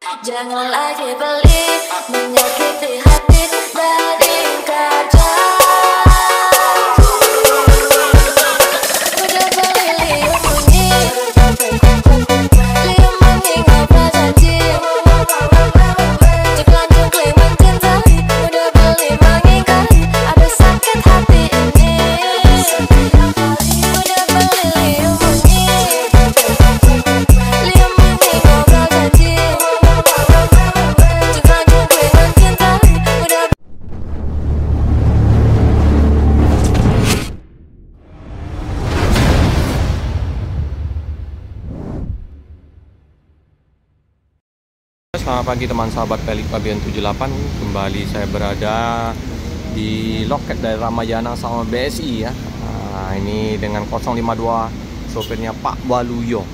Jangan lagi pelit, menyakiti hati dan ingkar janji. Udah beli liung bunyi, liung bunyi ngobrol janji. Ceklan cekling mencintai, udah beli mengingkari, ada sakit hati ini. Udah beli liung bunyi, liung bunyi ngobrol janji. Selamat pagi teman sahabat Pelik Pabian 78. Kembali saya berada di loket dari Ramayana sama BSI ya. Nah, ini dengan 052 sopirnya Pak Waluyo.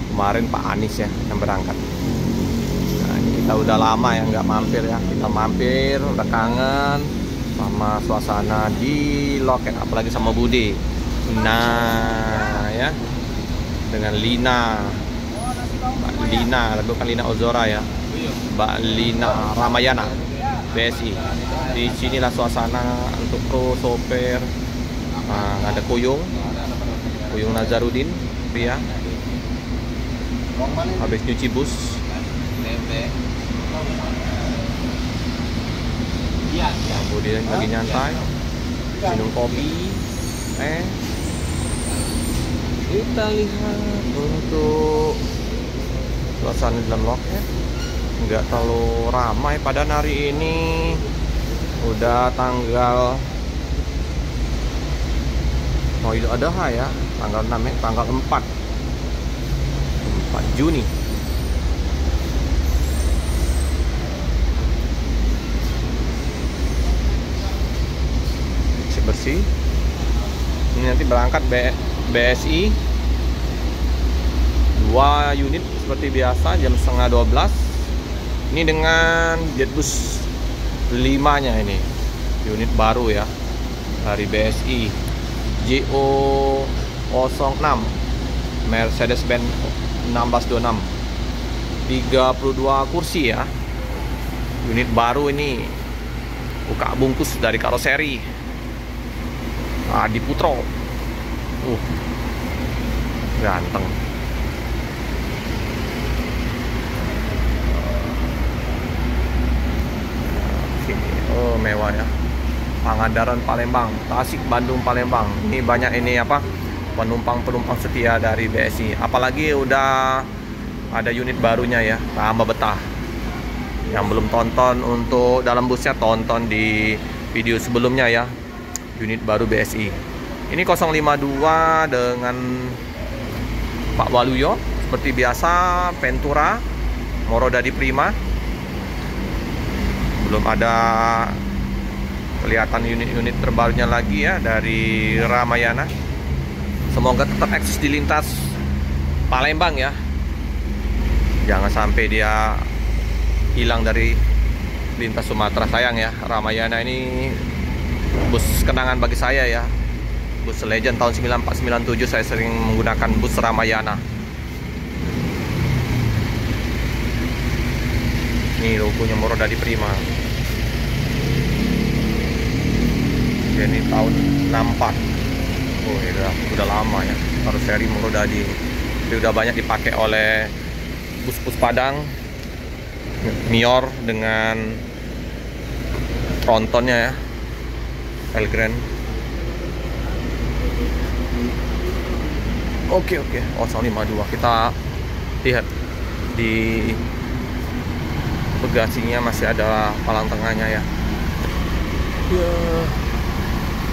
Kemarin Pak Anies ya yang berangkat. Nah, ini kita udah lama ya nggak mampir ya. Kita mampir, udah kangen sama suasana di loket, apalagi sama Bude. Nah ya, dengan Lina. Mbak Lina, lagu kan Lina Ozora ya. Mbak Lina Ramayana BSI. Di sinilah suasana untuk pro sopir. Nah, ada Kuyung Nazarudin pria. Habis nyuci bus. Kemudian lagi nyantai, minum kopi. Kita lihat untuk suasana dalam loket nggak terlalu ramai pada hari ini. Udah tanggal Idul Adha ya, tanggal 6 ya, tanggal 4 Juni. Bersih. Ini nanti berangkat BSI 2 unit seperti biasa jam setengah 12. Ini dengan Jetbus 5-nya ini, unit baru ya dari BSI JO06 Mercedes-Benz 1626, 32 kursi ya, unit baru ini. Buka bungkus dari karoseri Adi Putro. Ganteng. Oh, mewah ya. Pangandaran Palembang, Tasik, Bandung, Palembang. Ini banyak ini apa? Penumpang setia dari BSI. Apalagi udah ada unit barunya ya, tambah betah. Yang belum tonton untuk dalam busnya, tonton di video sebelumnya ya. Unit baru BSI. Ini 052 dengan Pak Waluyo seperti biasa, Ventura, Morodadi Prima. Belum ada kelihatan unit-unit terbarunya lagi ya dari Ramayana. Semoga tetap eksis di lintas Palembang ya. Jangan sampai dia hilang dari lintas Sumatera, sayang ya. Ramayana ini bus kenangan bagi saya ya. Bus legend tahun 94-97 saya sering menggunakan bus Ramayana. Ini logonya Morodadi Prima. Ini tahun 64. Oh, udah lama ya. Karoseri Morodadi. Tapi udah banyak dipakai oleh bus-bus Padang. Mior dengan trontonnya ya. Elgrand. Oke. 052. Kita lihat di bagasinya masih ada palang tengahnya ya.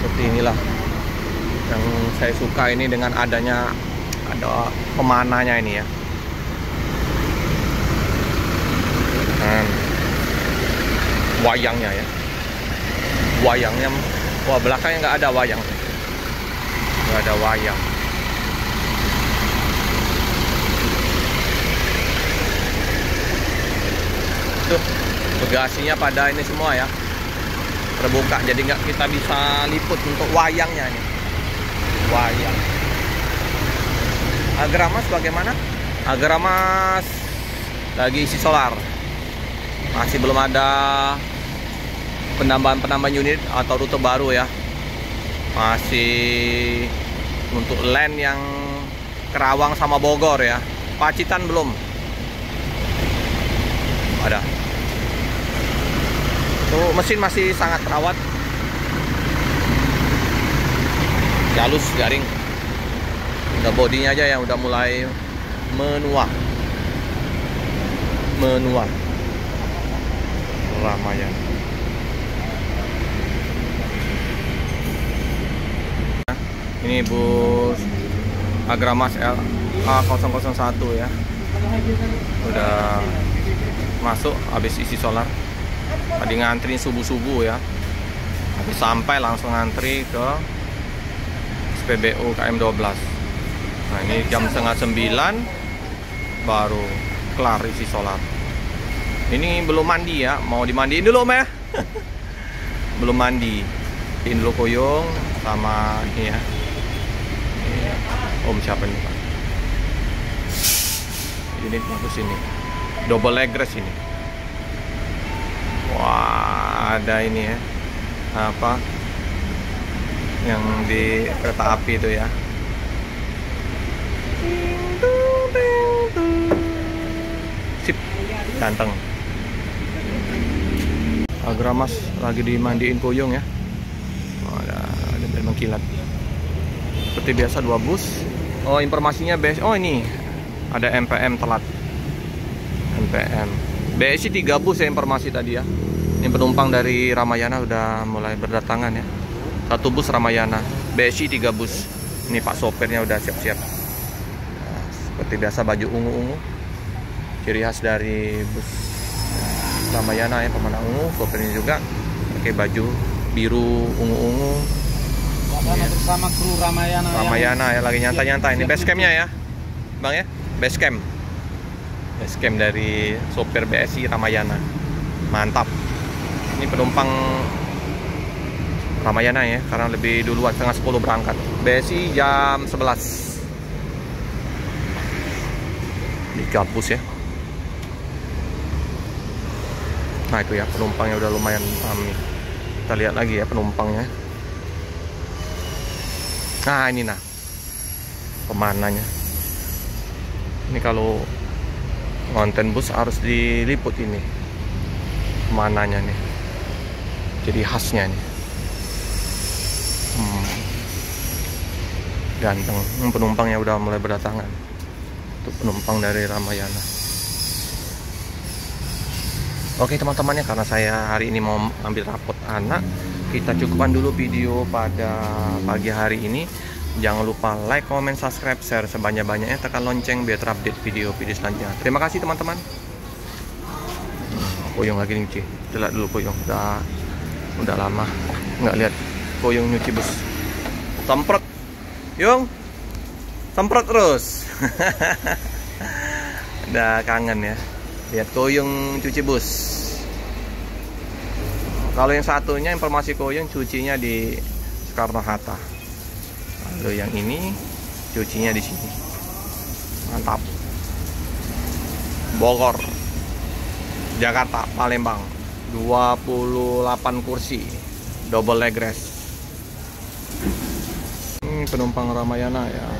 Seperti inilah yang saya suka ini, dengan adanya ada pemanahnya ini ya. Dan wayangnya ya. Wayangnya, wah belakangnya nggak ada wayang. Nggak ada wayang. Tuh, bagasinya pada ini semua ya, terbuka, jadi nggak kita bisa liput untuk wayangnya nih. Wayang Agramas bagaimana? Agramas lagi isi solar. Masih belum ada penambahan unit atau rute baru ya. Masih untuk land yang Kerawang sama Bogor ya. Pacitan belum ada. Tuh mesin masih sangat terawat. Halus, garing. Udah bodinya aja yang udah mulai menua. Ramayana. Ini bus Agramas LA001 ya. Udah masuk habis isi solar. Tadi ngantri subuh-subuh ya. Habis sampai langsung ngantri ke SPBU KM12. Nah, ini jam setengah 9 baru kelar isi solar. Ini belum mandi ya, mau dimandiin dulu Om ya. Belum mandi. Diin dulu Koyong sama ini ya. Om siapa nih Pak? Ini bagus ini. Double leg rest ini. Wah, ada ini ya. Apa? Yang di kereta api itu ya. Sip, ganteng. Agramas lagi dimandiin Koyong ya. Oh, ada mengkilat. Seperti biasa 2 bus. Oh, informasinya oh ini ada MPM telat. MPM. BSI 3 bus ya informasi tadi ya. Ini penumpang dari Ramayana udah mulai berdatangan ya. 1 bus Ramayana, BSI 3 bus. Ini Pak sopirnya udah siap-siap. Nah, seperti biasa baju ungu-ungu. Ciri khas dari bus Ramayana ya, pemanah ungu. Sopirnya juga pakai baju biru ungu-ungu. Bersama kru Ramayana. Ramayana ya, lagi nyantai-nyantai. Ini base campnya ya, Bang ya, base camp. Base camp dari sopir BSI Ramayana. Mantap. Ini penumpang Ramayana ya, karena lebih duluan, setengah 10 berangkat. BSI jam 11 di kampus ya. Nah itu ya, penumpangnya udah lumayan ramai. Kita lihat lagi ya penumpangnya. Nah ini nah pemananya. Ini kalau konten bus harus diliput ini pemananya nih. Jadi khasnya nih. Ganteng. Penumpangnya udah mulai berdatangan. Untuk penumpang dari Ramayana. Oke teman-temannya, karena saya hari ini mau ambil rapot anak, kita cukupkan dulu video pada pagi hari ini. Jangan lupa like, comment, subscribe, share sebanyak-banyaknya, tekan lonceng biar terupdate video-video selanjutnya. Terima kasih teman-teman. Koyong lagi nyuci. Lihat dulu Koyong, udah lama nggak lihat Koyong nyuci bus. Semprot, Yung, semprot terus. Udah kangen ya lihat Koyong cuci bus. Kalau yang satunya informasi Koyong cucinya di Soekarno Hatta. Lalu yang ini cucinya di sini. Mantap. Bogor, Jakarta, Palembang. 28 kursi, double leg rest. Ini penumpang Ramayana ya.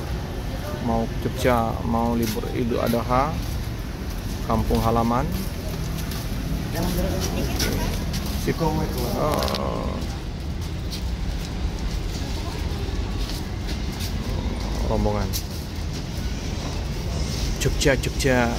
Mau Jogja, mau libur Idul Adha, kampung halaman. Sip. Rombongan Jogja